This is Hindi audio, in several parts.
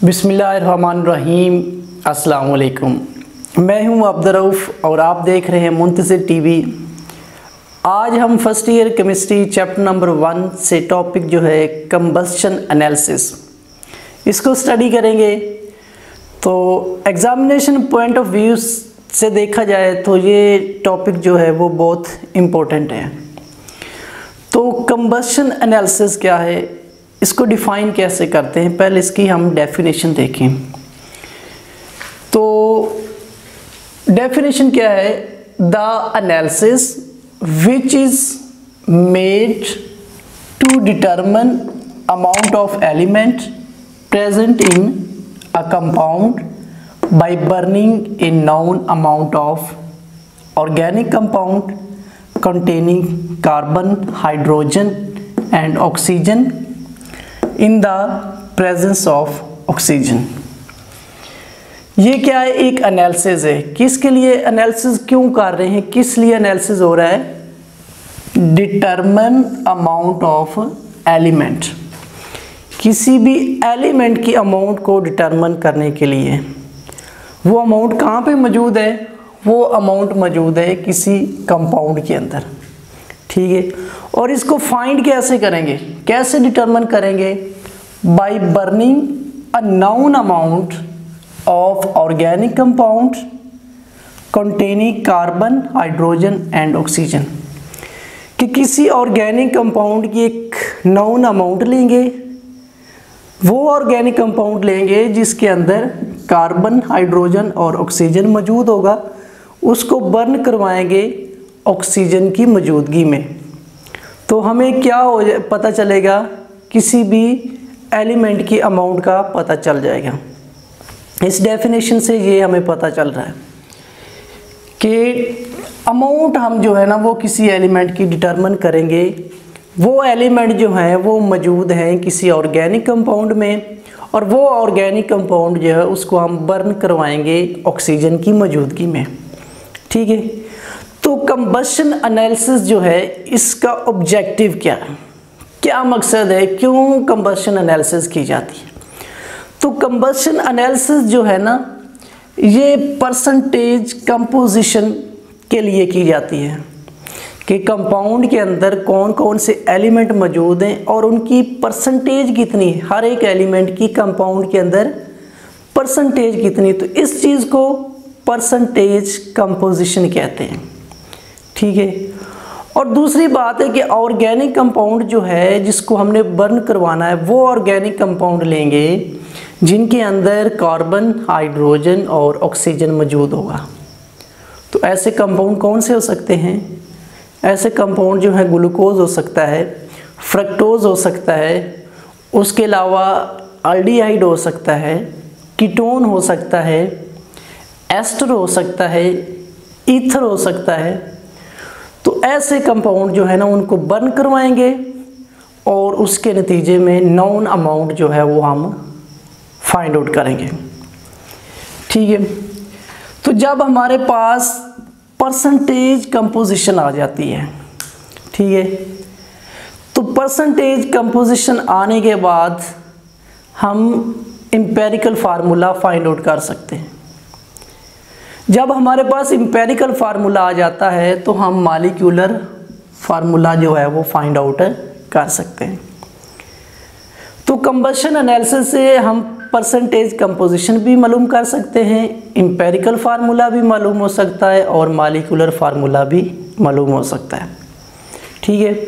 बिस्मिल्लाहिर्रहमानिर्रहीम। अस्सलाम वालेकुम। मैं हूं अब्दुर्रऊफ़ और आप देख रहे हैं मुंतज़िर टीवी। आज हम first year chemistry chapter number 1 से टॉपिक जो है कंबस्शन एनालिसिस, इसको स्टडी करेंगे। तो एग्ज़ामिनेशन पॉइंट ऑफ व्यू से देखा जाए तो ये टॉपिक जो है वो बहुत इम्पोर्टेंट है। तो कंबस्शन एनालिसिस क्या है, इसको डिफ़ाइन कैसे करते हैं, पहले इसकी हम डेफिनेशन देखें। तो डेफिनेशन क्या है, the analysis which is made to determine amount of element present in a compound by burning a known amount of organic compound containing carbon, hydrogen and oxygen in the presence of oxygen। ये क्या है, एक एनालिसिस है। किसके लिए एनालिसिस क्यों कर रहे हैं, किस लिए एनालिसिस हो रहा है? डिटरमिन अमाउंट ऑफ एलिमेंट, किसी भी एलिमेंट की अमाउंट को डिटरमिन करने के लिए। वो अमाउंट कहाँ पे मौजूद है? वो अमाउंट मौजूद है किसी कंपाउंड के अंदर, ठीक है। और इसको फाइंड कैसे करेंगे, कैसे डिटरमिन करेंगे? By burning a known amount of organic compound containing carbon, hydrogen and oxygen. कि किसी ऑर्गेनिक कंपाउंड की एक नोन अमाउंट लेंगे, वो ऑर्गेनिक कंपाउंड लेंगे जिसके अंदर कार्बन, हाइड्रोजन और ऑक्सीजन मौजूद होगा, उसको बर्न करवाएंगे ऑक्सीजन की मौजूदगी में। तो हमें क्या पता चलेगा? किसी भी एलिमेंट की अमाउंट का पता चल जाएगा। इस डेफिनेशन से ये हमें पता चल रहा है कि अमाउंट हम जो है ना वो किसी एलिमेंट की डिटरमिन करेंगे। वो एलिमेंट जो हैं वो मौजूद हैं किसी ऑर्गेनिक कंपाउंड में, और वो ऑर्गेनिक कंपाउंड जो है उसको हम बर्न करवाएंगे ऑक्सीजन की मौजूदगी में, ठीक है। तो कंबशन एनालिसिस जो है इसका ऑब्जेक्टिव क्या है, क्या मकसद है, क्यों कंबशन एनालिसिस की जाती है? तो कंबशन एनालिसिस जो है ना ये परसेंटेज कंपोजिशन के लिए की जाती है कि कंपाउंड के अंदर कौन कौन से एलिमेंट मौजूद हैं और उनकी परसेंटेज कितनी है, हर एक एलिमेंट की कंपाउंड के अंदर परसेंटेज कितनी। तो इस चीज़ को परसेंटेज कंपोजिशन कहते हैं, ठीक है। और दूसरी बात है कि ऑर्गेनिक कंपाउंड जो है जिसको हमने बर्न करवाना है, वो ऑर्गेनिक कंपाउंड लेंगे जिनके अंदर कार्बन, हाइड्रोजन और ऑक्सीजन मौजूद होगा। तो ऐसे कंपाउंड कौन से हो सकते हैं? ऐसे कंपाउंड जो है ग्लूकोज हो सकता है, फ्रक्टोज हो सकता है, उसके अलावा एल्डिहाइड हो सकता है, कीटोन हो सकता है, एस्टर हो सकता है, ईथर हो सकता है। तो ऐसे कंपाउंड जो है ना उनको बर्न करवाएंगे और उसके नतीजे में नोन अमाउंट जो है वो हम फाइंड आउट करेंगे, ठीक है। तो जब हमारे पास परसेंटेज कंपोजिशन आ जाती है, ठीक है, तो परसेंटेज कंपोजिशन आने के बाद हम एम्पिरिकल फार्मूला फाइंड आउट कर सकते हैं। जब हमारे पास एम्पिरिकल फार्मूला आ जाता है तो हम मॉलिक्यूलर फार्मूला जो है वो फाइंड आउट कर सकते हैं। तो कंबशन एनालिसिस से हम परसेंटेज कंपोजिशन भी मालूम कर सकते हैं, एम्पिरिकल फार्मूला भी मालूम हो सकता है और मॉलिक्यूलर फार्मूला भी मालूम हो सकता है, ठीक है।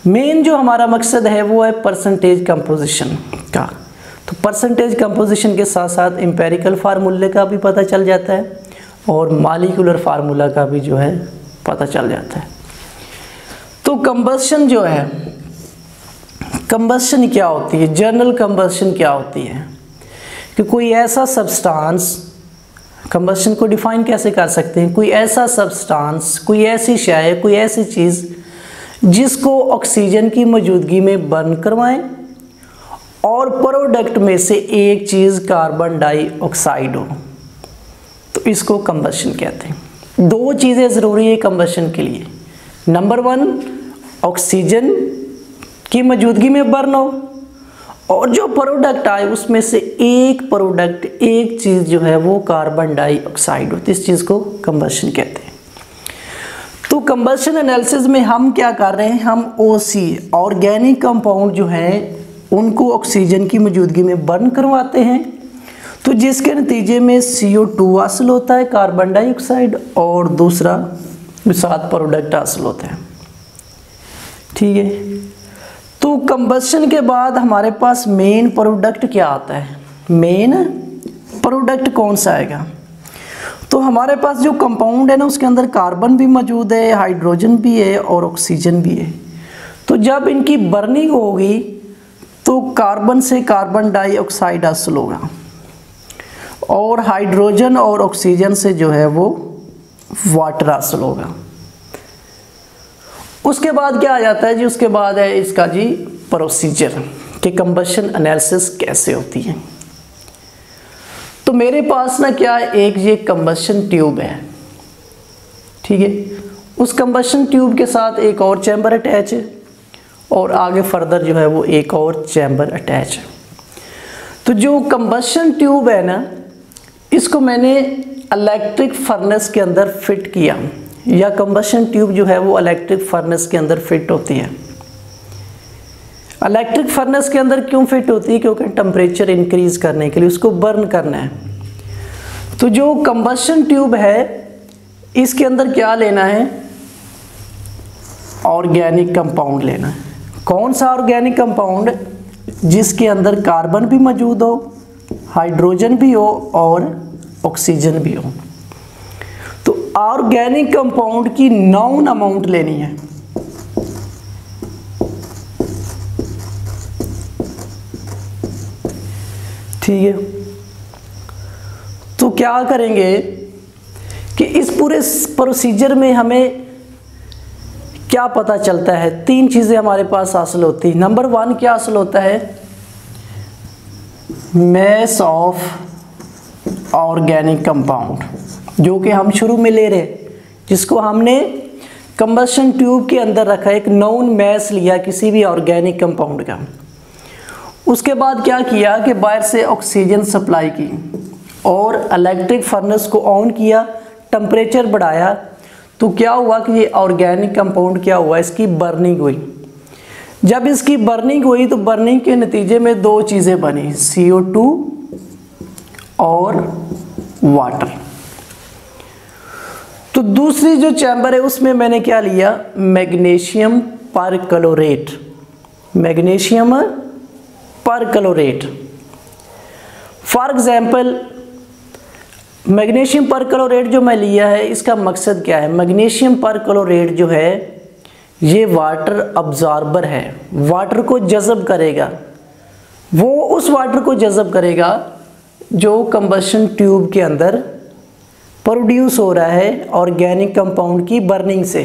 मेन जो हमारा मकसद है वो है परसेंटेज कंपोजिशन का। तो परसेंटेज कंपोजिशन के साथ साथ एम्पिरिकल फार्मूले का भी पता चल जाता है और मॉलिक्यूलर फार्मूला का भी जो है पता चल जाता है। तो कंबशन जो है, कंबशन क्या होती है, जनरल कंबशन क्या होती है? कि कोई ऐसा सब्सटेंस, कंबशन को डिफाइन कैसे कर सकते हैं? कोई ऐसा सब्सटेंस, कोई ऐसी शय, कोई ऐसी चीज़ जिसको ऑक्सीजन की मौजूदगी में बर्न करवाएं और प्रोडक्ट में से एक चीज़ कार्बन डाइऑक्साइड हो, तो इसको कंबशन कहते हैं। दो चीज़ें ज़रूरी है कंबशन के लिए। नंबर 1 ऑक्सीजन की मौजूदगी में बर्न हो और जो प्रोडक्ट आए उसमें से एक प्रोडक्ट, एक चीज़ जो है वो कार्बन डाइऑक्साइड होती है। इस चीज़ को कंबशन कहते हैं। तो कंबशन एनालिसिस में हम क्या कर रहे हैं, हम OC ऑर्गेनिक कंपाउंड जो है उनको ऑक्सीजन की मौजूदगी में बर्न करवाते हैं, तो जिसके नतीजे में CO2 हासिल होता है, कार्बन डाइऑक्साइड, और दूसरा 7 प्रोडक्ट हासिल होते हैं। ठीक है, तो कंबशन के बाद हमारे पास मेन प्रोडक्ट क्या आता है, मेन प्रोडक्ट कौन सा आएगा? तो हमारे पास जो कंपाउंड है ना उसके अंदर कार्बन भी मौजूद है, हाइड्रोजन भी है और ऑक्सीजन भी है। तो जब इनकी बर्निंग होगी तो कार्बन से कार्बन डाइऑक्साइड हासिल होगा और हाइड्रोजन और ऑक्सीजन से जो है वो वाटर हासिल होगा। उसके बाद क्या आ जाता है जी, उसके बाद है इसका जी प्रोसीजर कि कंबशन एनालिसिस कैसे होती है। तो मेरे पास ना क्या है, एक ये कंबशन ट्यूब है। ठीक है, उस कंबशन ट्यूब के साथ एक और चैम्बर अटैच है और आगे फर्दर जो है वो एक और चैम्बर अटैच है। तो जो कंबशन ट्यूब है ना, इसको मैंने इलेक्ट्रिक फर्नेस के अंदर फिट किया, या कंबशन ट्यूब जो है वो इलेक्ट्रिक फर्नेस के अंदर फिट होती है। इलेक्ट्रिक फर्नेस के अंदर क्यों फिट होती है? क्योंकि टेम्परेचर इंक्रीज करने के लिए, उसको बर्न करना है। तो जो कंबशन ट्यूब है इसके अंदर क्या लेना है, ऑर्गेनिक कंपाउंड लेना है। कौन सा ऑर्गेनिक कंपाउंड? जिसके अंदर कार्बन भी मौजूद हो, हाइड्रोजन भी हो और ऑक्सीजन भी हो। तो ऑर्गेनिक कंपाउंड की नाउन अमाउंट लेनी है। ठीक है, तो क्या करेंगे कि इस पूरे प्रोसीजर में हमें क्या पता चलता है, 3 चीज़ें हमारे पास हासिल होती हैं। नंबर 1 क्या हासिल होता है, मैस ऑफ ऑर्गेनिक कंपाउंड, जो कि हम शुरू में ले रहे हैं, जिसको हमने कंबशन ट्यूब के अंदर रखा, एक नॉन मैस लिया किसी भी ऑर्गेनिक कंपाउंड का। उसके बाद क्या किया कि बाहर से ऑक्सीजन सप्लाई की और इलेक्ट्रिक फर्नेस को ऑन किया, टेम्परेचर बढ़ाया, तो क्या हुआ कि ये ऑर्गेनिक कंपाउंड क्या हुआ, इसकी बर्निंग हुई। जब इसकी बर्निंग हुई तो बर्निंग के नतीजे में 2 चीज़ें बनी, CO2 और वाटर। तो दूसरी जो चैम्बर है उसमें मैंने क्या लिया, magnesium perchlorate, magnesium perchlorate. For example magnesium perchlorate जो मैं लिया है, इसका मकसद क्या है? मैग्नीशियम परक्लोरेट जो है ये वाटर अब्जॉर्बर है, वाटर को जज़ब करेगा। वो उस वाटर को जज़ब करेगा जो कंबशन ट्यूब के अंदर प्रोड्यूस हो रहा है ऑर्गेनिक कंपाउंड की बर्निंग से।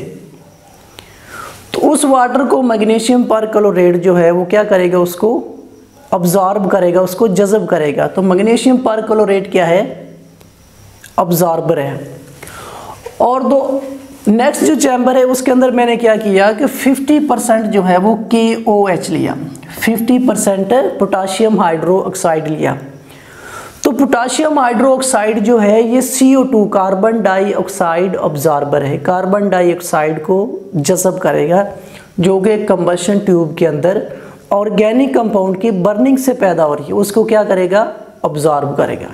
तो उस वाटर को मैग्नीशियम परक्लोरेट जो है वो क्या करेगा, उसको अब्जॉर्ब करेगा, उसको जज़ब करेगा। तो मैग्नीशियम परक्लोरेट क्या है, अब्जॉर्बर है। और दो नेक्स्ट जो चैम्बर है उसके अंदर मैंने क्या किया कि 50% जो है वो KOH लिया, 50% पोटाशियम हाइड्रोक्साइड लिया। तो पोटाशियम हाइड्रोक्साइड जो है ये CO2 कार्बन डाइऑक्साइड अब्जॉर्बर है, कार्बन डाइऑक्साइड को जज़ब करेगा, जो कि कंबशन ट्यूब के अंदर ऑर्गेनिक कंपाउंड की बर्निंग से पैदा हो रही है, उसको क्या करेगा, अब्जॉर्ब करेगा।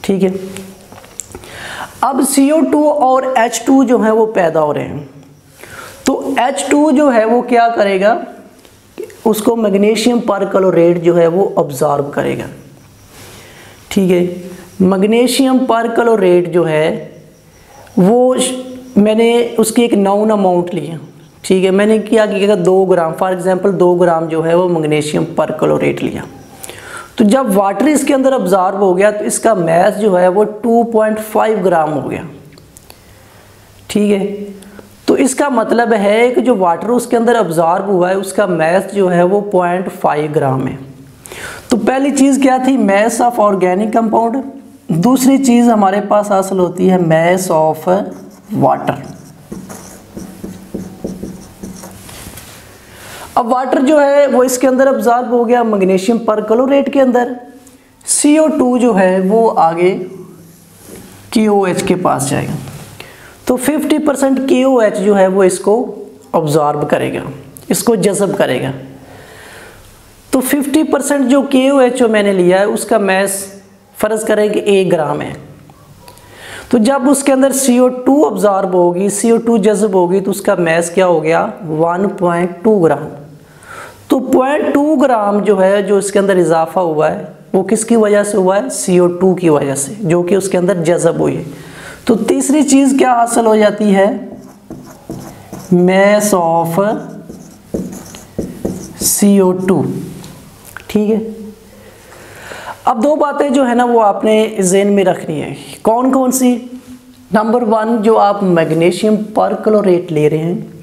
ठीक है, अब CO2 और H2 जो है वो पैदा हो रहे हैं। तो H2 जो है वो क्या करेगा, उसको मैग्नीशियम परक्लोरेट जो है वो अब्जॉर्ब करेगा। ठीक है, मैग्नीशियम परक्लोरेट जो है वो मैंने उसकी एक नाउन अमाउंट लिया। ठीक है, मैंने क्या किया, 2 ग्राम, फॉर एग्जांपल 2 ग्राम जो है वो मैग्नीशियम परक्लोरेट लिया। तो जब वाटर इसके अंदर अब्जॉर्ब हो गया तो इसका मैस जो है वो 2.5 ग्राम हो गया। ठीक है, तो इसका मतलब है कि जो वाटर उसके अंदर अब्जॉर्ब हुआ है उसका मैस जो है वो 0.5 ग्राम है। तो पहली चीज़ क्या थी, मैस ऑफ ऑर्गेनिक कंपाउंड। दूसरी चीज़ हमारे पास हासिल होती है मैस ऑफ वाटर। अब वाटर जो है वो इसके अंदर अब्जॉर्ब हो गया मैग्नीशियम परक्लोरेट के अंदर, CO2 जो है वो आगे KOH के पास जाएगा, तो 50% KOH जो है वो इसको अब्जॉर्ब करेगा, इसको जज़ब करेगा। तो 50% जो KOH जो मैंने लिया है उसका मैस फ़र्ज़ करें कि 1 ग्राम है, तो जब उसके अंदर CO2 अब्जॉर्ब होगी, CO2 जज़ब होगी, तो उसका मैस क्या हो गया 1.2 ग्राम। तो 0.2 ग्राम जो है जो इसके अंदर इजाफा हुआ है वो किसकी वजह से हुआ है, CO2 की वजह से, जो कि उसके अंदर जज़ब हुई है। तो तीसरी चीज़ क्या हासिल हो जाती है, मैस ऑफ CO2। ठीक है, अब 2 बातें जो है ना वो आपने ज़हन में रखनी है। कौन कौन सी? नंबर 1, जो आप मैग्नीशियम परक्लोरेट ले रहे हैं,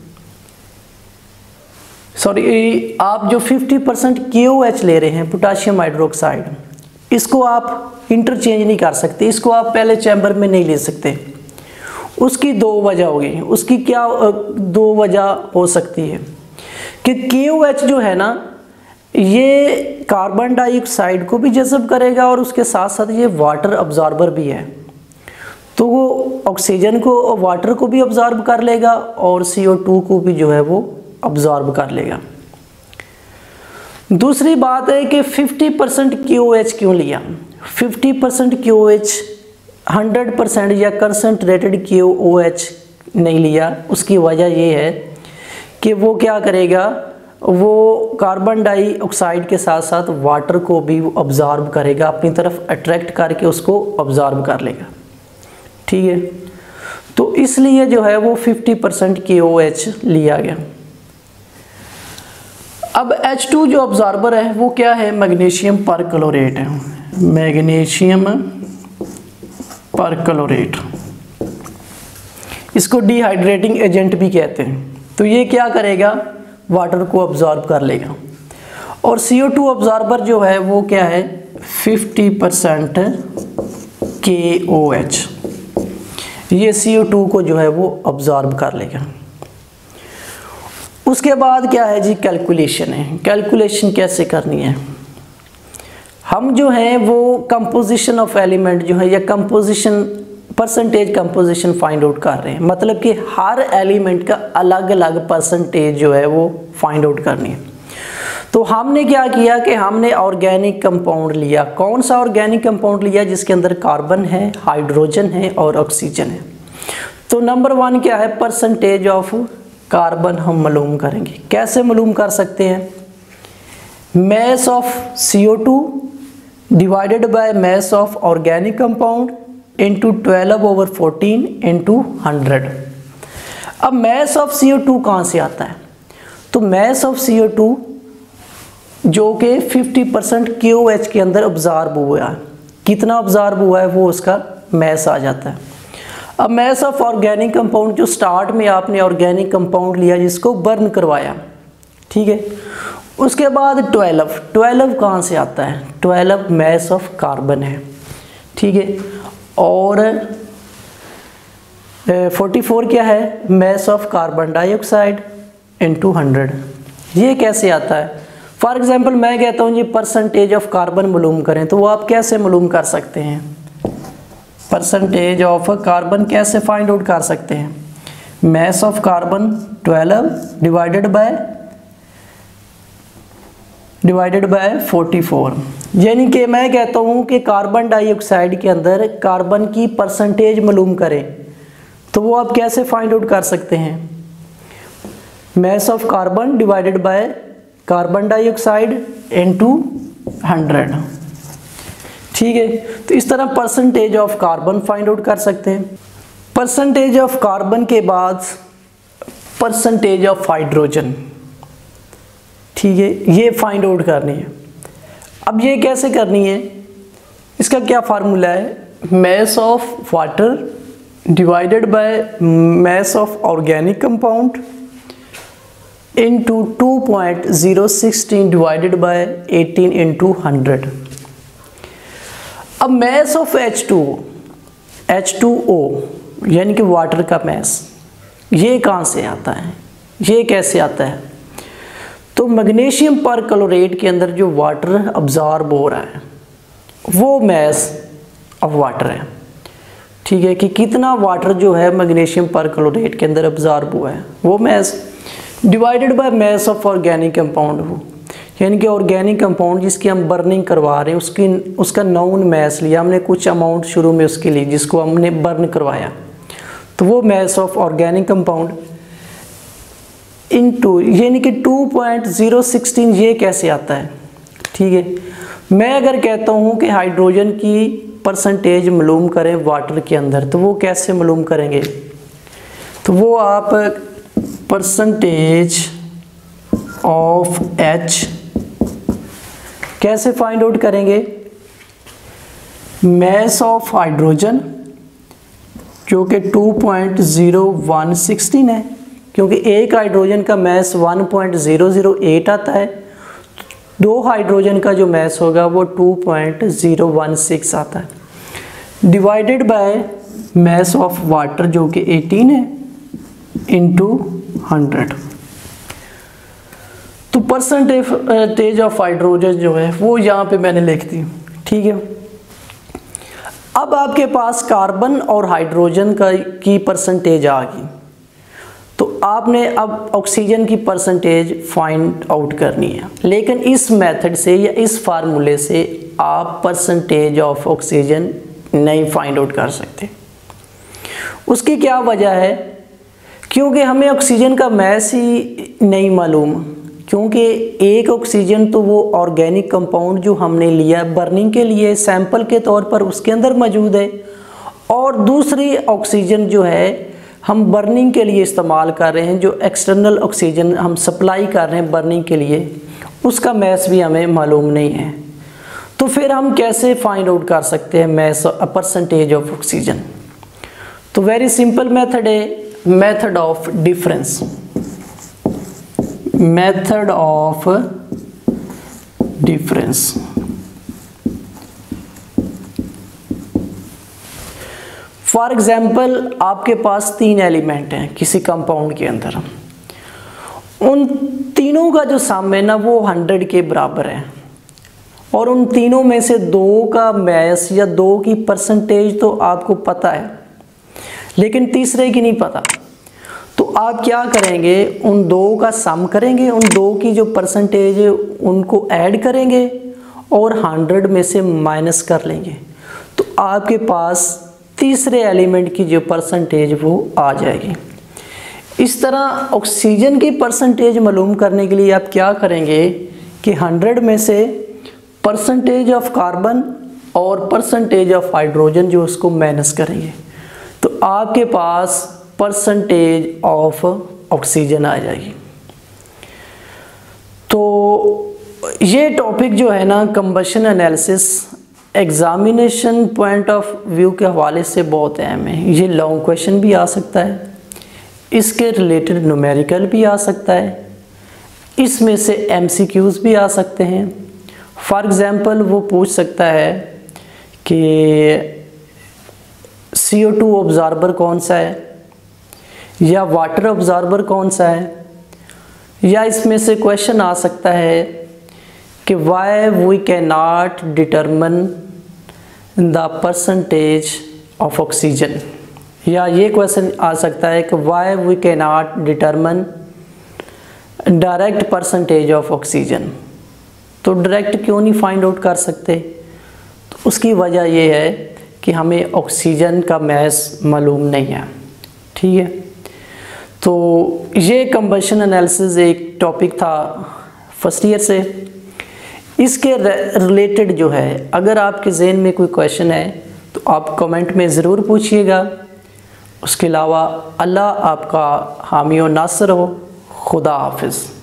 सॉरी आप जो 50% KOH ले रहे हैं पोटाशियम हाइड्रोक्साइड, इसको आप इंटरचेंज नहीं कर सकते, इसको आप पहले चैम्बर में नहीं ले सकते। उसकी 2 वजह होगी। उसकी क्या 2 वजह हो सकती है कि KOH जो है ना ये कार्बन डाइऑक्साइड को भी जज़ब करेगा और उसके साथ साथ ये वाटर अब्जॉर्बर भी है, तो वो ऑक्सीजन को, वाटर को भी अब्जॉर्ब कर लेगा और CO2 को भी जो है वो अब्जॉर्ब कर लेगा। दूसरी बात है कि 50% KOH क्यों लिया? 50% KOH 100% या कंसंट्रेटेड KOH नहीं लिया। उसकी वजह ये है कि वो क्या करेगा, वो कार्बन डाइऑक्साइड के साथ साथ वाटर को भी अब्जॉर्ब करेगा, अपनी तरफ अट्रैक्ट करके उसको अब्जॉर्ब कर लेगा। ठीक है, तो इसलिए जो है वो 50% KOH लिया गया। अब H2 जो अब्जॉर्बर है वो क्या है, मैग्नीशियम परक्लोरेट है, मैग्नीशियम परक्लोरेट, इसको डिहाइड्रेटिंग एजेंट भी कहते हैं। तो ये क्या करेगा, वाटर को अब्जॉर्ब कर लेगा। और CO2 अब्जॉर्बर जो है वो क्या है 50% KOH, ये CO2 को जो है वो अब्जॉर्ब कर लेगा। उसके बाद क्या है जी, कैलकुलेशन है। कैलकुलेशन कैसे करनी है, हम जो है वो कंपोजिशन ऑफ एलिमेंट जो है या composition percentage composition find out कर रहे हैं, मतलब कि हर एलिमेंट का अलग अलग परसेंटेज जो है वो फाइंड आउट करनी है। तो हमने क्या किया कि हमने ऑर्गेनिक कंपाउंड लिया। कौन सा ऑर्गेनिक कंपाउंड लिया, जिसके अंदर कार्बन है, हाइड्रोजन है और ऑक्सीजन है। तो नंबर 1 क्या है, परसेंटेज ऑफ कार्बन हम मालूम करेंगे। कैसे मालूम कर सकते हैं, mass of CO2 divided by mass of organic compound into 12/14 into 100। अब मैस ऑफ CO2 कहाँ से आता है, तो मैस ऑफ CO2 जो कि 50% KOH के अंदर अब्जॉर्ब हुआ है, कितना अब्जॉर्ब हुआ है वो उसका मैस आ जाता है। अब मैस ऑफ ऑर्गेनिक कंपाउंड, जो स्टार्ट में आपने ऑर्गेनिक कंपाउंड लिया जिसको बर्न करवाया, ठीक है, उसके बाद 12 कहाँ से आता है, 12 मैस ऑफ कार्बन है, ठीक है, और 44 क्या है, mass of carbon dioxide into 100। ये कैसे आता है, फॉर एग्जांपल मैं कहता हूँ जी परसेंटेज ऑफ कार्बन मालूम करें, तो वो आप कैसे मालूम कर सकते हैं, परसेंटेज ऑफ कार्बन कैसे फाइंड आउट कर सकते हैं, mass of carbon 12 divided by 44। यानी कि मैं कहता हूँ कि कार्बन डाइऑक्साइड के अंदर कार्बन की परसेंटेज मालूम करें, तो वो आप कैसे फाइंड आउट कर सकते हैं, mass of carbon divided by carbon dioxide into 100। ठीक है, तो इस तरह percentage of carbon find out कर सकते हैं। परसेंटेज ऑफ कार्बन के बाद परसेंटेज ऑफ हाइड्रोजन, ठीक है, ये फाइंड आउट करनी है। अब ये कैसे करनी है, इसका क्या फार्मूला है, mass of water divided by mass of organic compound into 2.016 divided by 18 into 100। अब मैस ऑफ H2O यानी कि वाटर का मैस, ये कहाँ से आता है, ये कैसे आता है, तो मैग्नीशियम परक्लोरेट के अंदर जो वाटर अब्जॉर्ब हो रहा है वो मैस ऑफ वाटर है। ठीक है, कि कितना वाटर जो है मैग्नीशियम परक्लोरेट के अंदर अब्जॉर्ब हुआ है वो mess divided by mass of organic compound हो, यानी कि ऑर्गेनिक कंपाउंड जिसकी हम बर्निंग करवा रहे हैं उसका नाउन मैस लिया हमने, कुछ अमाउंट शुरू में उसके लिए जिसको हमने बर्न करवाया, तो वो mass of organic compound into, यानी कि 2.016 ये कैसे आता है। ठीक है, मैं अगर कहता हूँ कि हाइड्रोजन की परसेंटेज मालूम करें वाटर के अंदर, तो वो कैसे मालूम करेंगे, तो वो आप परसेंटेज ऑफ H कैसे फाइंड आउट करेंगे, मैस ऑफ हाइड्रोजन जो कि 2.0116 है, क्योंकि एक हाइड्रोजन का मैस 1.008 आता है, दो हाइड्रोजन का जो मैस होगा वो 2.016 आता है, divided by mass of water जो कि 18 है इंटू 100। तो परसेंटेज ऑफ हाइड्रोजन जो है वो यहाँ पे मैंने लिख दी। ठीक है, अब आपके पास कार्बन और हाइड्रोजन की परसेंटेज आ गई, तो आपने अब ऑक्सीजन की परसेंटेज फाइंड आउट करनी है, लेकिन इस मेथड से या इस फार्मूले से आप परसेंटेज ऑफ ऑक्सीजन नहीं फाइंड आउट कर सकते। उसकी क्या वजह है, क्योंकि हमें ऑक्सीजन का मैस ही नहीं मालूम, क्योंकि एक ऑक्सीजन तो वो ऑर्गेनिक कंपाउंड जो हमने लिया बर्निंग के लिए सैंपल के तौर पर उसके अंदर मौजूद है, और दूसरी ऑक्सीजन जो है हम बर्निंग के लिए इस्तेमाल कर रहे हैं, जो एक्सटर्नल ऑक्सीजन हम सप्लाई कर रहे हैं बर्निंग के लिए, उसका मैस भी हमें मालूम नहीं है। तो फिर हम कैसे फाइंड आउट कर सकते हैं मैस परसेंटेज ऑफ ऑक्सीजन, तो वेरी सिंपल मेथड है, method of difference, method of difference. For example आपके पास 3 एलिमेंट हैं किसी कंपाउंड के अंदर, उन तीनों का जो सम है ना वो 100 के बराबर है, और उन तीनों में से 2 का मैस या 2 की परसेंटेज तो आपको पता है, लेकिन तीसरे की नहीं पता। तो आप क्या करेंगे, उन 2 का सम करेंगे, उन 2 की जो परसेंटेज है उनको ऐड करेंगे और 100 में से माइनस कर लेंगे, तो आपके पास तीसरे एलिमेंट की जो परसेंटेज वो आ जाएगी। इस तरह ऑक्सीजन की परसेंटेज मालूम करने के लिए आप क्या करेंगे कि 100 में से परसेंटेज ऑफ कार्बन और परसेंटेज ऑफ हाइड्रोजन जो उसको माइनस करेंगे, तो आपके पास परसेंटेज ऑफ ऑक्सीजन आ जाएगी। तो ये टॉपिक जो है ना combustion analysis examination point of view के हवाले से बहुत अहम है। ये लॉन्ग क्वेश्चन भी आ सकता है, इसके रिलेटेड न्यूमेरिकल भी आ सकता है, इसमें से एमसीक्यूज़ भी आ सकते हैं। फॉर एग्ज़ाम्पल वो पूछ सकता है कि CO2 ऑब्जॉर्बर कौन सा है, या वाटर ऑब्जॉर्बर कौन सा है, या इसमें से क्वेश्चन आ सकता है कि why we can not determine the percentage of oxygen, या ये क्वेश्चन आ सकता है कि why we can not determine direct percentage of oxygen. तो डायरेक्ट क्यों नहीं फाइंड आउट कर सकते, तो उसकी वजह ये है कि हमें ऑक्सीजन का मैस मालूम नहीं है। ठीक है, तो ये कंबशन एनालिसिस एक टॉपिक था फर्स्ट ईयर से, इसके रिलेटेड जो है अगर आपके ज़हन में कोई क्वेश्चन है तो आप कमेंट में ज़रूर पूछिएगा। उसके अलावा अल्लाह आपका हामी और नासर हो। खुदा हाफिज़।